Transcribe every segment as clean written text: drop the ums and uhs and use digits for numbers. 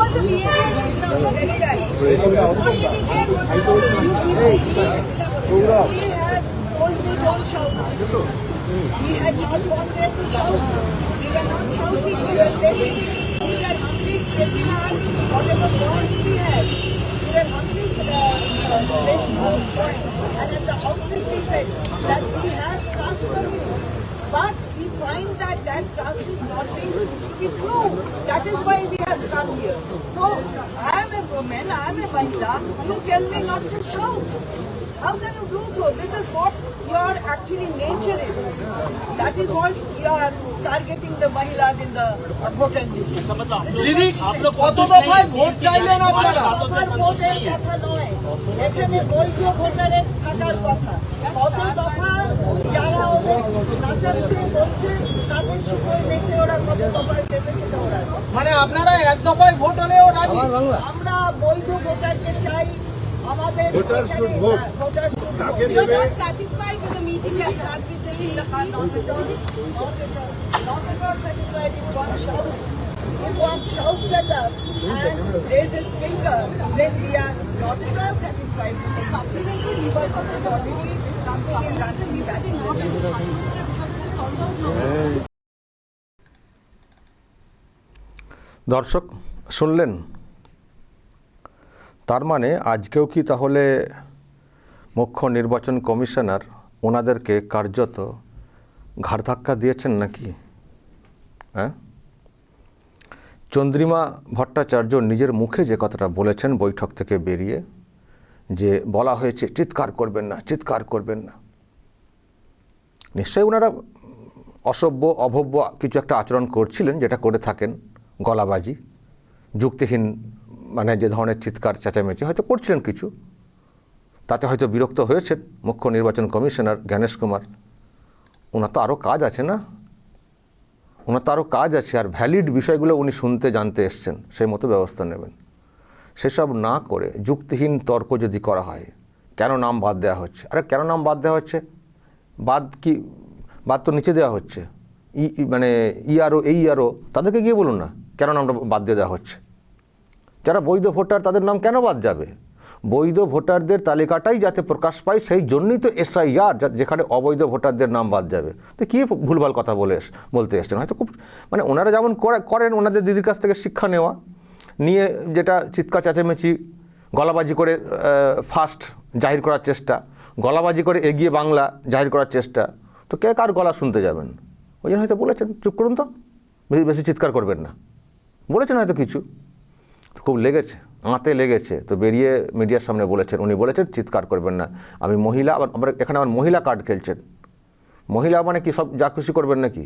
was the behavior of the CSC? What did he say? He has told me don't shout. We had not wanted to shout. We were not shouting. We were telling we were hungry, stepping on whatever points we had. We were hungry for those points. And at the outset we said that we have trust on you. But we find that trust is not being to be proved. That is why we have come here. So I am a woman, I am a Mahila. You tell me not to shout. How can you do so? This is what your actually nature is. That is what you are targeting the Mahilas in the voter list. দিদি আপনি কত দফায় vote চাইলেন আপনারা? দফার ভোটের কথা নয়, এখানে বৈধ ভোটারের থাকার কথা। কত দফা যারা ওদের নাচাচ্ছে বলছে তাদের সুযোগ নেচে ওরা কত দফায় দেবে সেটা ওরা। মানে আপনারা এক দফায় ভোট হলেও রাজি? আমরা বৈধ ভোটারকে চাই। আমাদের Voters should vote. Voters should vote. তাকে You are দেবে। not satisfied with the meeting that you had with the Not at all. Not at all satisfied if one shouts. If one shouts at us and raises finger, then we are not at all satisfied. Supplementary result was already something is done. That is not at all. দর্শক শুনলেন, তার মানে আজকেও কি তাহলে মুখ্য নির্বাচন commissioner ওনাদেরকে কার্যত ঘাড় ধাক্কা দিয়েছেন নাকি? হ্যাঁ, চন্দ্রিমা ভট্টাচার্য নিজের মুখে যে কথাটা বলেছেন বৈঠক থেকে বেরিয়ে, যে বলা হয়েছে চিৎকার করবেন না, চিৎকার করবেন না, নিশ্চয়ই ওনারা অসভ্য অভব্য কিছু একটা আচরণ করছিলেন, যেটা করে থাকেন, গলাবাজি, যুক্তিহীন, মানে যে ধরনের চিৎকার চেঁচামেচি হয়তো করছিলেন কিছু, তাতে হয়তো বিরক্ত হয়েছেন মুখ্য নির্বাচন কমিশনার জ্ঞানেশ কুমার। ওনার তো আরও কাজ আছে না, ওনার তো আরও কাজ আছে, আর ভ্যালিড বিষয়গুলো উনি শুনতে জানতে এসছেন, সেই মতো ব্যবস্থা নেবেন। সেসব না করে যুক্তিহীন তর্ক যদি করা হয়, কেন নাম বাদ দেওয়া হচ্ছে, আরে কেন নাম বাদ দেওয়া হচ্ছে, বাদ তো নিচে দেওয়া হচ্ছে, মানে ইআরও এইআরও তাদেরকে গিয়ে বলুন না কেন নামটা বাদ দিয়ে দেওয়া হচ্ছে। যারা বৈধ ভোটার তাদের নাম কেন বাদ যাবে? বৈধ ভোটারদের তালিকাটাই যাতে প্রকাশ পায়, সেই জন্যই তো এসআইআর, যেখানে অবৈধ ভোটারদের নাম বাদ যাবে। তো কী ভুলভাল কথা বলতে এসছেন, হয়তো খুব মানে ওনারা যেমন করেন, ওনাদের দিদির কাছ থেকে শিক্ষা নেওয়া, নিয়ে যেটা চিৎকার চেঁচামেচি গলাবাজি করে ফার্স্ট জাহির করার চেষ্টা, গলাবাজি করে এগিয়ে বাংলা জাহির করার চেষ্টা, তো কে কার গলা শুনতে যাবেন? ওই জন্য হয়তো বলেছেন চুপ করুন, তো বেশি চিৎকার করবেন না, বলেছেন হয়তো কিছু, খুব লেগেছে, আঁতে লেগেছে, তো বেরিয়ে মিডিয়ার সামনে বলেছেন, উনি বলেছেন চিৎকার করবেন না, আমি মহিলা, আবার এখানে আমার মহিলা কার্ড খেলছেন। মহিলা মানে কি সব যা খুশি করবেন নাকি?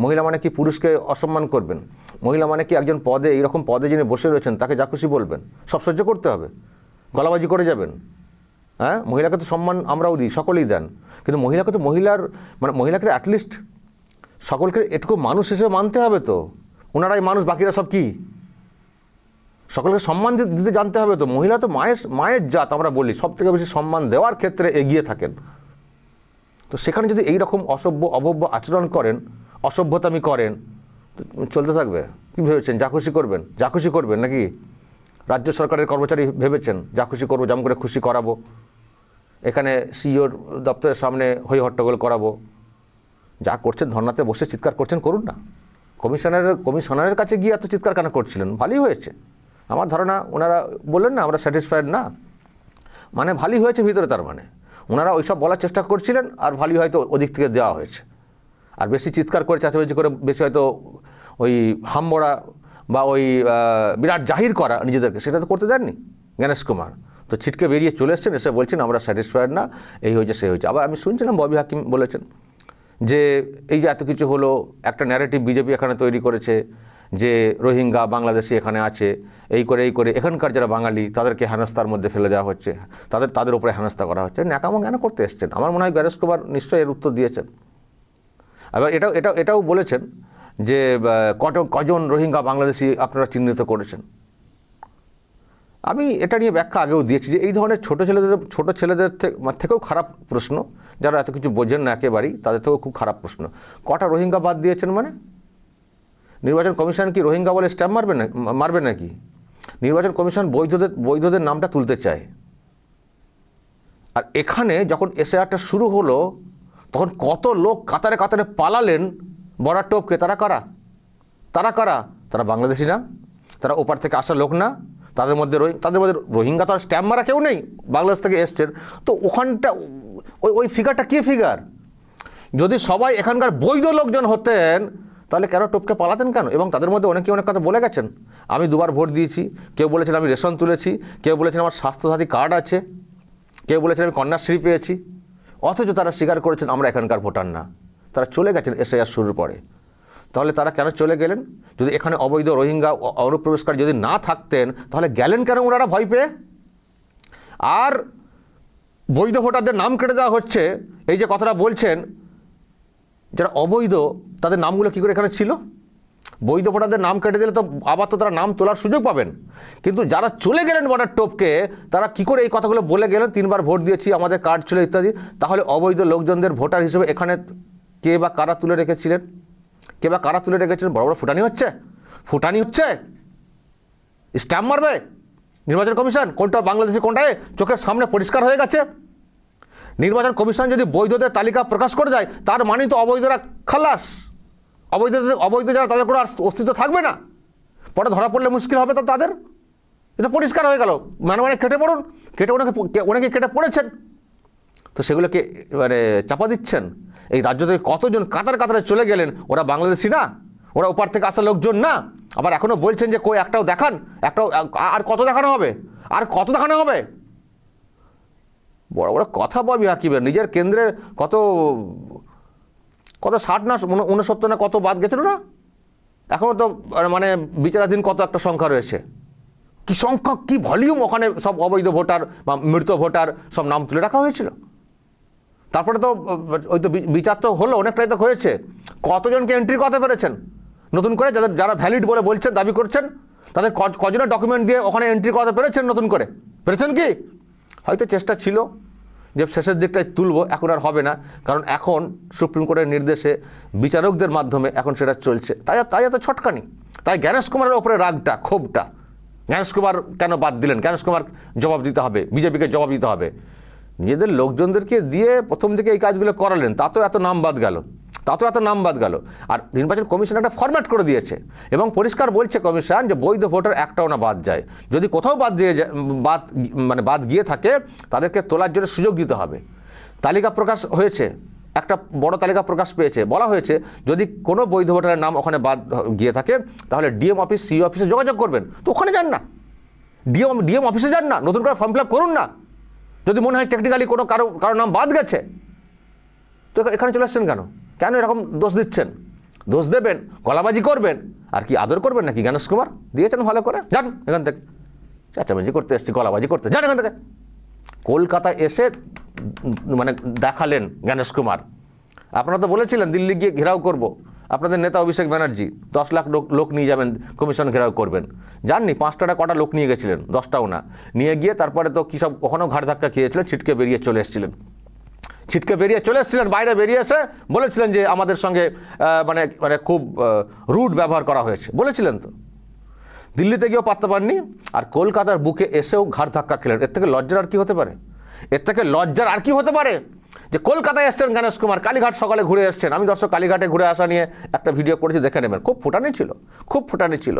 মহিলা মানে কি পুরুষকে অসম্মান করবেন? মহিলা মানে কি একজন পদে, এইরকম পদে যিনি বসে রয়েছেন তাকে যা খুশি বলবেন, সব সহ্য করতে হবে, গলাবাজি করে যাবেন? হ্যাঁ, মহিলাকে তো সম্মান আমরাও দিই, সকলেই দেন, কিন্তু মহিলাকে তো মহিলাকে তো অ্যাটলিস্ট সকলকে এটুকু মানুষ হিসেবে মানতে হবে। তো ওনারাই মানুষ, বাকিরা সব কি? সকলকে সম্মান দিতে জানতে হবে। তো মহিলা তো মায়ের জাত, আমরা বলি, সব থেকে বেশি সম্মান দেওয়ার ক্ষেত্রে এগিয়ে থাকেন। তো সেখানে যদি এই রকম অসভ্য অভব্য আচরণ করেন, অসভ্যতামি করেন, তো চলতে থাকবে? কী ভেবেছেন যা খুশি করবেন নাকি? রাজ্য সরকারের কর্মচারী ভেবেছেন যা খুশি করবো, যেমন করে খুশি করাবো, এখানে সিইওর দপ্তরের সামনে হই হট্টগোল করাবো? যা করছেন, ধর্নাতে বসে চিৎকার করছেন, করুন না। কমিশনারের কাছে গিয়ে এত চিৎকার কেন করছিলেন? ভালোই হয়েছে, আমার ধারণা ওনারা বললেন না আমরা স্যাটিসফাইড না, মানে ভালোই হয়েছে ভিতরে, তার মানে ওনারা ওইসব বলার চেষ্টা করছিলেন, আর ভালোই হয়তো ওদিক থেকে দেওয়া হয়েছে। আর বেশি চিৎকার করে চেঁচামেচি করে বেশি হয়তো ওই হামবড়া বা ওই বিরাট জাহির করা নিজেদেরকে, সেটা তো করতে দেননি জ্ঞানেশ কুমার। তো ছিটকে বেরিয়ে চলে এসছেন, এসে বলছেন আমরা স্যাটিসফাইড না, এই হয়েছে সে হয়েছে। আবার আমি শুনছিলাম ববি হাকিম বলেছেন যে এই যে এত কিছু হলো, একটা ন্যারেটিভ বিজেপি এখানে তৈরি করেছে যে রোহিঙ্গা বাংলাদেশি এখানে আছে, এই করে এখানকার যারা বাঙালি তাদেরকে হেনস্থার মধ্যে ফেলে দেওয়া হচ্ছে, তাদের উপরে হেনস্থা করা হচ্ছে। ন্যাকামো কেন করতে এসছেন? আমার মনে হয় জ্ঞানেশ কুমার নিশ্চয়ই এর উত্তর দিয়েছেন। আবার এটাও বলেছেন যে কজন রোহিঙ্গা বাংলাদেশি আপনারা চিহ্নিত করেছেন। আমি এটা নিয়ে ব্যাখ্যা আগেও দিয়েছি যে এই ধরনের ছোট ছেলেদের থেকেও খারাপ প্রশ্ন, যারা এত কিছু বোঝেন না একেবারেই, তাদের থেকেও খুব খারাপ প্রশ্ন। কটা রোহিঙ্গা বাদ দিয়েছেন মানে? নির্বাচন কমিশন কি রোহিঙ্গা বলে স্ট্যাম্প মারবে নাকি? নির্বাচন কমিশন বৈধদের নামটা তুলতে চায়। আর এখানে যখন এসআইআরটা শুরু হলো তখন কত লোক কাতারে কাতারে পালালেন বর্ডার টপকে। তারা কারা? তারা বাংলাদেশি না, তারা ওপার থেকে আসা লোক না, তাদের মধ্যে রোহিঙ্গা তো আর স্ট্যাম্প মারা কেউ নেই, বাংলাদেশ থেকে এসছেন। তো ওখানটা ওই ফিগারটা কী ফিগার? যদি সবাই এখানকার বৈধ লোকজন হতেন তাহলে কেন টপকে পালাতেন কেন? এবং তাদের মধ্যে অনেকে অনেক কথা বলে গেছেন। আমি 2বার ভোট দিয়েছি, কেউ বলেছেন আমি রেশন তুলেছি, কেউ বলেছেন আমার স্বাস্থ্যসাথী কার্ড আছে, কেউ বলেছেন আমি কন্যাশ্রী পেয়েছি। অথচ তারা স্বীকার করেছেন আমরা এখানকার ভোটার না। তারা চলে গেছেন এসআইআর শুরুর পরে। তাহলে তারা কেন চলে গেলেন? যদি এখানে অবৈধ রোহিঙ্গা অনুপ্রবেশকারী যদি না থাকতেন তাহলে গেলেন কেন ওনারা ভয় পেয়ে? আর বৈধ ভোটারদের নাম কেটে দেওয়া হচ্ছে, এই যে কথাটা বলছেন, যারা অবৈধ তাদের নামগুলো কী করে এখানে ছিল? বৈধ ভোটারদের নাম কেটে দিলে তো আবার তো তারা নাম তোলার সুযোগ পাবেন। কিন্তু যারা চলে গেলেন বর্ডার টপকে তারা কী করে এই কথাগুলো বলে গেলেন 3বার ভোট দিয়েছি, আমাদের কার্ড ছিল ইত্যাদি? তাহলে অবৈধ লোকজনদের ভোটার হিসেবে এখানে কে বা কারা তুলে রেখেছিলেন? বড় বড় ফুটানি হচ্ছে, স্ট্যাম্প মারবে নির্বাচন কমিশন, কোনটা বাংলাদেশি কোনটা চোখের সামনে পরিষ্কার হয়ে গেছে। নির্বাচন কমিশন যদি বৈধদের তালিকা প্রকাশ করে দেয় তার মানে তো অবৈধরা খালাস, অবৈধ যারা তাদের কোনো আর অস্তিত্ব থাকবে না, পরে ধরা পড়লে মুশকিল হবে তো তাদের। এটা পরিষ্কার হয়ে গেল, মানে কেটে পড়ুন, অনেকে কেটে পড়েছেন। তো সেগুলোকে চাপা দিচ্ছেন। এই রাজ্য থেকে কতজন কাতারে চলে গেলেন, ওরা বাংলাদেশি না, ওরা ওপার থেকে আসা লোকজন না। আবার এখনও বলছেন যে কই একটাও দেখান, আর কত দেখানো হবে? বড় বড় কথা বলবি হাকিমের, নিজের কেন্দ্রের কত 60 না 69 না কত বাদ গেছিল না, এখনও তো বিচারাধীন কত একটা সংখ্যা রয়েছে। কি সংখ্যা, কি ভলিউম, ওখানে সব অবৈধ ভোটার বা মৃত ভোটার সব নাম তুলে রাখা হয়েছিল। তারপরে তো ওই তো বিচার তো হলো, অনেকটাই তো হয়েছে। কতজনকে এন্ট্রি করতে পেরেছেন নতুন করে, যারা ভ্যালিড বলে বলছেন, দাবি করছেন, তাদের কজনের ডকুমেন্ট দিয়ে ওখানে এন্ট্রি করাতে পেরেছেন নতুন করে? পেরেছেন কি? হয়তো চেষ্টা ছিল যে শেষের দিকটায় তুলব, এখন আর হবে না, কারণ এখন সুপ্রিম কোর্টের নির্দেশে বিচারকদের মাধ্যমে এখন সেটা চলছে। তাই এত ছটকানি, তাই জ্ঞানেশ কুমারের ওপরে রাগটা, ক্ষোভটা। জ্ঞানেশ কুমার কেন বাদ দিলেন? জ্ঞানেশ কুমার জবাব দিতে হবে, বিজেপিকে জবাব দিতে হবে। নিজেদের লোকজনদেরকে দিয়ে প্রথম থেকে এই কাজগুলো করালেন, তাতেও এত নাম বাদ গেল। আর নির্বাচন কমিশন একটা ফরম্যাট করে দিয়েছে এবং পরিষ্কার বলছে কমিশন যে বৈধ ভোটার একটাও না বাদ যায়। যদি কোথাও বাদ গিয়ে থাকে তাদেরকে তোলার জন্য সুযোগ দিতে হবে। তালিকা প্রকাশ হয়েছে, একটা বড় তালিকা প্রকাশ পেয়েছে, বলা হয়েছে যদি কোনো বৈধ ভোটারের নাম ওখানে বাদ গিয়ে থাকে তাহলে ডিএম অফিস, সিইও অফিসে যোগাযোগ করবেন। তো ওখানে যান না, ডিএম অফিসে যান না, নতুন করে ফর্ম ফিল আপ করুন না। যদি মনে হয় টেকনিক্যালি কারো নাম বাদ গেছে, তো এখানে চলে আসছেন কেন এরকম দোষ দিচ্ছেন? দোষ দেবেন, গলাবাজি করবেন, আর কি আদর করবেন নাকি? জ্ঞানেশ কুমার দিয়েছেন ভালো করে, যান এখান থেকে। চাচাবাজি করতে এসছি, গলাবাজি করতে, যান এখান থেকে। কলকাতায় এসে দেখালেন জ্ঞানেশ কুমার। আপনারা তো বলেছিলেন দিল্লি গিয়ে ঘেরাও করব, আপনাদের নেতা অভিষেক ব্যানার্জি 10 লাখ লোক নিয়ে যাবেন, কমিশন ঘেরাও করবেন। যাননি, 5টা কটা লোক নিয়ে গেছিলেন, 10টাও না। নিয়ে গিয়ে তারপরে তো কী সব ওখানেও ঘাড় ধাক্কা খেয়েছিলেন, ছিটকে বেরিয়ে চলে এসেছিলেন। বাইরে বেরিয়ে এসে বলেছিলেন যে আমাদের সঙ্গে খুব রুড ব্যবহার করা হয়েছে, বলেছিলেন তো। দিল্লিতে গিয়েও পাত্তা পাননি, আর কলকাতার বুকে এসেও ঘাড় ধাক্কা খেলেন। এর থেকে লজ্জার আর কি হতে পারে? যে কলকাতায় এসছেন জ্ঞানেশ কুমার, কালীঘাট সকালে ঘুরে এসছেন। আমি দর্শক কালীঘাটে ঘুরে আসা নিয়ে একটা ভিডিও করেছি, দেখে নেবেন। খুব ফুটানি ছিল।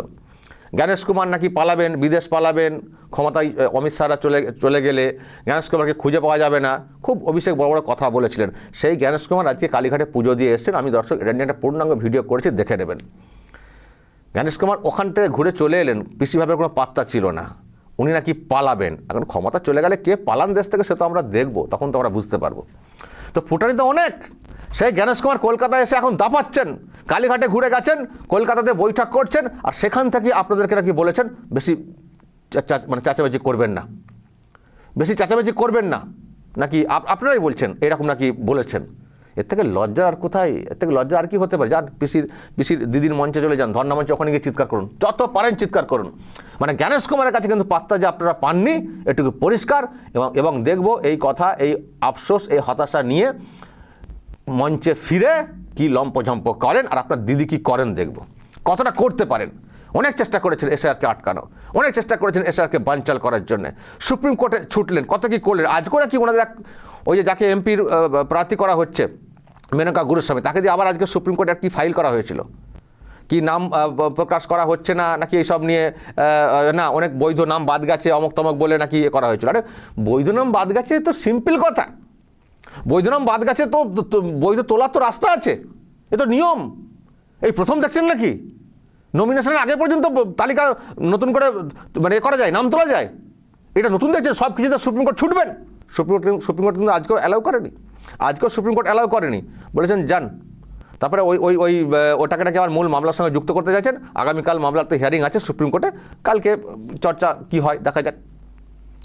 জ্ঞানেশ কুমার নাকি পালাবেন, বিদেশ পালাবেন, ক্ষমতায় অমিত শাহরা চলে গেলে জ্ঞানেশ কুমারকে খুঁজে পাওয়া যাবে না। খুব অভিষেক বড় কথা বলেছিলেন। সেই জ্ঞানেশ কুমার আজকে কালীঘাটে পুজো দিয়ে এসছেন। আমি দর্শক এটা নিয়ে একটা পূর্ণাঙ্গ ভিডিও করেছি, দেখে নেবেন। জ্ঞানেশ কুমার ওখান থেকে ঘুরে চলে এলেন, পিসিভাবে কোনো পাত্তা ছিল না। উনি নাকি পালাবেন। এখন ক্ষমতা চলে গেলে কে পালান দেশ থেকে সে তো আমরা দেখব, তখন তো আমরা বুঝতে পারবো। তো ফুটানি তো অনেক। সেই জ্ঞানেশ কুমার কলকাতায় এসে এখন দাপাচ্ছেন, কালীঘাটে ঘুরে গেছেন, কলকাতাতে বৈঠক করছেন, আর সেখান থেকে আপনাদেরকে নাকি বলেছেন বেশি চাচাবাজি করবেন না, নাকি আপনারাই বলছেন এরকম নাকি বলেছেন। এর থেকে লজ্জার আর কোথায়? এর থেকে লজ্জা আর কি হতে পারে? যান পিসির দিদির মঞ্চে চলে যান, ধর্ণা মঞ্চে, ওখানে গিয়ে চিৎকার করুন, যত পারেন চিৎকার করুন। জ্ঞানেশ কুমারের কাছে কিন্তু পাত্তা যে আপনারা পাননি এটুকু পরিষ্কার। এবং দেখব এই কথা, এই আফসোস, এই হতাশা নিয়ে মঞ্চে ফিরে কি লম্পঝম্প করেন, আর আপনার দিদি কি করেন দেখব, কতটা করতে পারেন। অনেক চেষ্টা করেছেন এসআইআরকে আটকানো, অনেক চেষ্টা করেছেন এসআইআরকে বানচাল করার জন্য, সুপ্রিম কোর্টে ছুটলেন, কত কি করলেন। আজকেও নাকি ওনাদের ওই যে যাকে এমপির প্রার্থী করা হচ্ছে মেনকা গুরুস্বামী, তাকে দিয়ে আবার আজকে সুপ্রিম কোর্টে কি ফাইল করা হয়েছিল, কি নাম প্রকাশ করা হচ্ছে না নাকি এইসব নিয়ে না অনেক বৈধ নাম বাদ গেছে অমক তমক বলে নাকি করা হয়েছিল। আরে বৈধ নাম বাদ গেছে তো সিম্পল কথা, বৈধ নাম বাদ গেছে তো বৈধ তোলার তো রাস্তা আছে, এ তো নিয়ম। এই প্রথম দেখছেন নাকি নমিনেশনের আগে পর্যন্ত তালিকা নতুন করে মানে করা যায়, নাম তোলা যায়, এটা নতুন দেখছেন। সব কিছুতে সুপ্রিম কোর্ট ছুটবেন। সুপ্রিম কোর্ট কিন্তু আজকেও অ্যালাউ করেনি, আজকেও সুপ্রিম কোর্ট অ্যালাউ করেনি, বলেছেন যান। তারপরে ওটাকে নাকি আবার মূল মামলার সঙ্গে যুক্ত করতে চাইছেন। আগামীকাল মামলার তো হিয়ারিং আছে সুপ্রিম কোর্টে, কালকে চর্চা কি হয় দেখা যাক।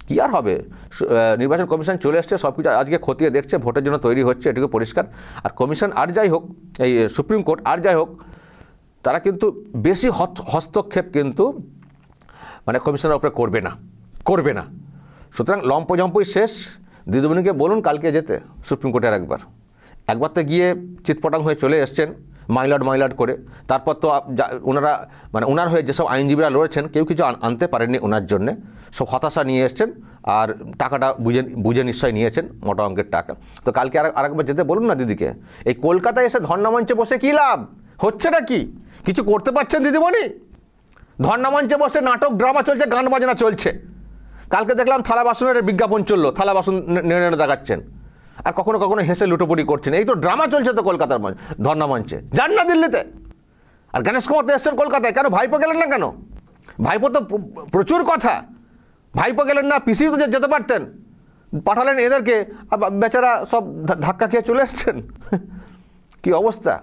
কী আর হবে, নির্বাচন কমিশন চলে এসছে, সব কিছু আজকে খতিয়ে দেখছে, ভোটের জন্য তৈরি হচ্ছে, এটুকু পরিষ্কার। আর কমিশন আর যাই হোক, এই সুপ্রিম কোর্ট আর যাই হোক, তারা কিন্তু বেশি হস্তক্ষেপ কিন্তু মানে কমিশনের উপরে করবে না। সুতরাং লম্পজম্পই শেষ। দিদিমণিকে বলুন কালকে যেতে সুপ্রিম কোর্টের একবার তো গিয়ে চিৎপটাং হয়ে চলে এসছেন মাইলড করে। তারপর তো ওনারা মানে ওনার হয়ে যেসব আইনজীবীরা লড়েছেন কেউ কিছু আনতে পারেননি ওনার জন্যে, সব হতাশা নিয়ে এসছেন। আর টাকাটা বুঝে নিশ্চয়ই নিয়েছেন, মোটা অঙ্কের টাকা। তো কালকে আরেকবার যেতে বলুন না দিদিকে। এই কলকাতায় এসে ধর্নামঞ্চে বসে কী লাভ হচ্ছেটা কি, কিছু করতে পারছেন দিদিমণি? ধর্নামঞ্চে বসে নাটক ড্রামা চলছে, গান বাজনা চলছে। কালকে দেখলাম থালা বাসনের বিজ্ঞাপন চললো, থালা বাসন নেড়ে দেখাচ্ছেন, আর কখনো কখনো হেসে লুটোপুটি করছেন। এই তো ড্রামা চলছে তো কলকাতার ধর্নামঞ্চে। যান না দিল্লিতে। আর গণেশ কুমার তো এসছেন কলকাতায়, কেন ভাইপো গেলেন না কেন? ভাইপো তো প্রচুর কথা, ভাইপো গেলেন না, পিসি তো যেতে পারতেন, পাঠালেন এদেরকে, বেচারা সব ধাক্কা খেয়ে চলে এসছেন। কি অবস্থা,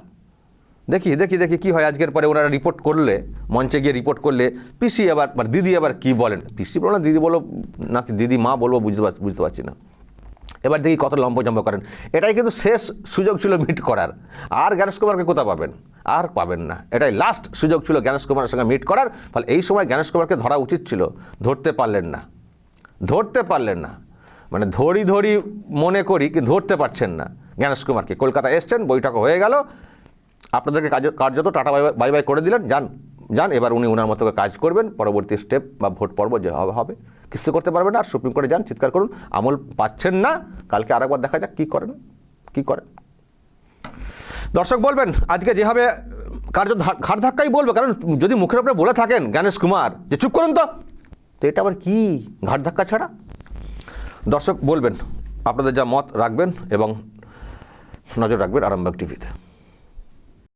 দেখি কি হয় আজকের পরে। ওনারা রিপোর্ট করলে, মঞ্চে গিয়ে রিপোর্ট করলে, পিসি আবার দিদি আবার কি বলেন, পিসি বলো না দিদি বলো নাকি দিদি মা বলবো বুঝতে পারছি না। এবার দেখি কত লম্পজম্প করেন। এটাই কিন্তু শেষ সুযোগ ছিল মিট করার। আর গণেশ কুমারকে কোথাও পাবেন? আর পাবেন না। এটাই লাস্ট সুযোগ ছিল গণেশ কুমারের সঙ্গে মিট করার। ফলে এই সময় গণেশ কুমারকে ধরা উচিত ছিল, ধরতে পারলেন না। মানে ধরি মনে করি কি ধরতে পারছেন না গণেশ কুমারকে। কলকাতা এসছেন, বৈঠক হয়ে গেল, আপনাদেরকে কার্যত টাটা বাই বাই করে দিলেন, যান। এবার উনি ওনার মতো কাজ করবেন, পরবর্তী স্টেপ বা ভোট পর্ব যে হবে কিছু করতে পারবেন না। আর সুপ্রিম কোর্টে যান, চিৎকার করুন, আমল পাচ্ছেন না। কালকে আরেকবার দেখা যাক কী করেন। দর্শক বলবেন আজকে যেভাবে কার্য ঘাট ধাক্কাই বলবে, কারণ যদি মুখের উপরে বলে থাকেন গণেশ কুমার যে চুপ করুন তো এটা আবার কি ঘাট ধাক্কা ছাড়া? দর্শক বলবেন আপনাদের যা মত রাখবেন এবং নজর রাখবেন আরামবাগ টিভিতে।